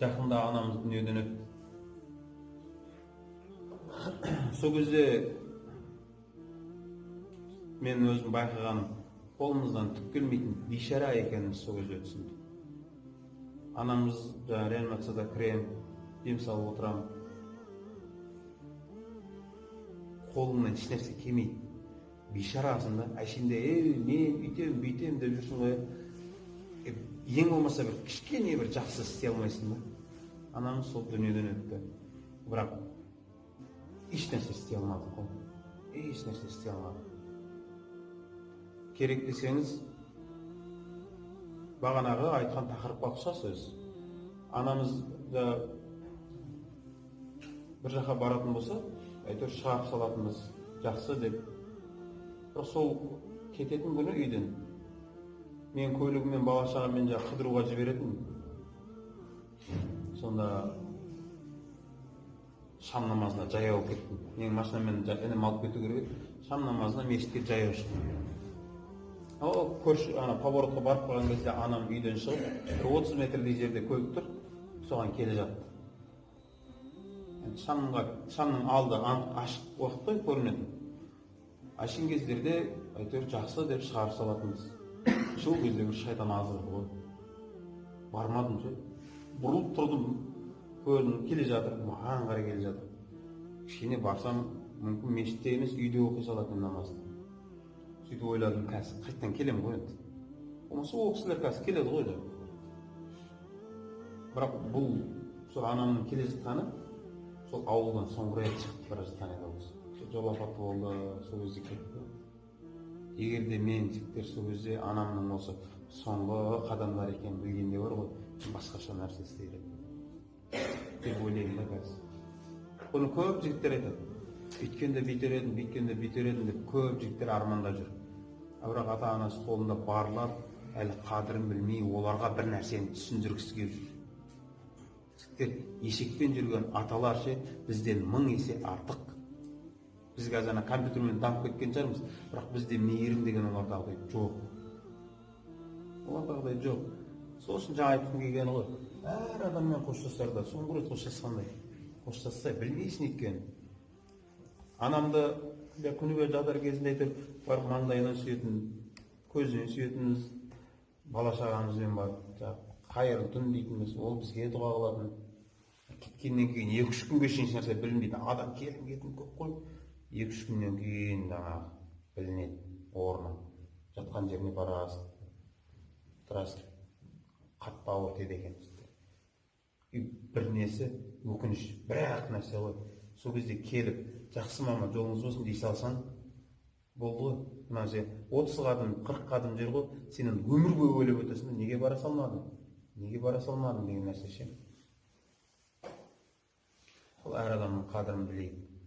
Жақында анамыз дүниеден өтті. Сол кезде мен өзім байқағаным, қолымыздан түк келмейтін бейшара екеніміз сол кезде түсіндім. Анамыз реанимацияда кірем, дем салып отырам. Қолымнан еш нәрсе келмейді. Бейшарасың да, әшейінде мен үйтем бүйтем деп жүрсің ғой. Ең болмаса бір кішкене бір жақсы істей алмайсың да. Анамыз сол дүниеден өтті. Бірақ еш нәрсе істей алмадық қой. Еш нәрсе істей алмадық. Керек десеңіз, бағанағы айтқан тақырыпқа ұқсас өзі. Анамыз да бір жаққа баратын болса, әйтеуір шығарып салатынбыз, жақсы деп. Бірақ сол кететін күні үйден мен көлігіммен бала-шағаммен қыдыруға жіберетін. Сонда шам намазына жаяу кеттім. Менің машинамен інім алып кету керек еді. Шам намазына мешітке жаяу шықтым. Көрші поворотқа барып қалған кезде анам үйден шығып, 30 метрдей жерде көлік тұр, соған келе жатты. Шамның алды ашық уақытта көрінеді. Ашын кездерде әйтеуір жақсы деп шығарып салатынбыз. Сол кезде бір шайтан азығы ғой. Бармадым ше. Бұрылып тұрдым, көрініп келе жатыр, маған қарай келе жатыр. Кішкене барсам, мүмкін мешітте емес, үйде оқи салатын намазды. Сөйтіп ойладым, қазір қайттан келем ғой енді. Болмаса ол кісілер қазір келеді ғой деп. Бірақ бұл сол анамның келе жатқаны сол ауылдан соңғы рет шығып бара жатқан еді ол кісі. Жол апаты болды, сол кезде кетті. Егер де мен жігіттер сол кезде анамның осы соңғы қадамдар екенін білгенде бар ғой, басқаша нәрсе істер едім деп ойлаймын да қазір. Бұны көп жігіттер айтады. Үйткенде бүйтер едім, бүйткенде бүйтер едім деп көп жігіттер арманда жүр. Бірақ ата-анасы қолында барлар әлі қадірін білмей, оларға бір нәрсені түсіндіргісі келіп жүр. Жігіттер ешекпен жүрген аталар ше бізден 1000 есе артық. Біз қазір компьютермен дамып кеткен шығармыз, бірақ бізде мейірім деген олардағыдай жоқ. Олардағыдай жоқ. Сосын жаңа айтқым келгені ғой. Әр адаммен қоштасарда, соңғы рет қоштасқандай. Қоштасса білмейсің екен. Анамды күніге жатар кезінде айтып, барып маңдайынан сүйетін, көзінен сүйетініміз, бала-шағамызбен барып, қайырлы түн дейтініміз, ол бізге дұға қылатын. Кеткеннен кейін 2-3 күнге шейін нәрсе білінбейді. Адам келім-кетім көп қой. 2-3 күннен кейін білінеді орның. Жатқан жеріне барасың. Тұрасың. Қатты ауыр теді екен. Бір несі өкініш, бір-ақ нәрсе ғой. Сол кезде келіп, жақсы мама жолыңыз болсын дей салсан, болды ғой. 30 қадым, 40 қадым жер ғой, сенің өмір бойы ойлап өтесің, неге бара салмадың? Неге бара салмадың деген нәрсе ше. Сол әр адамның қадірін білейік.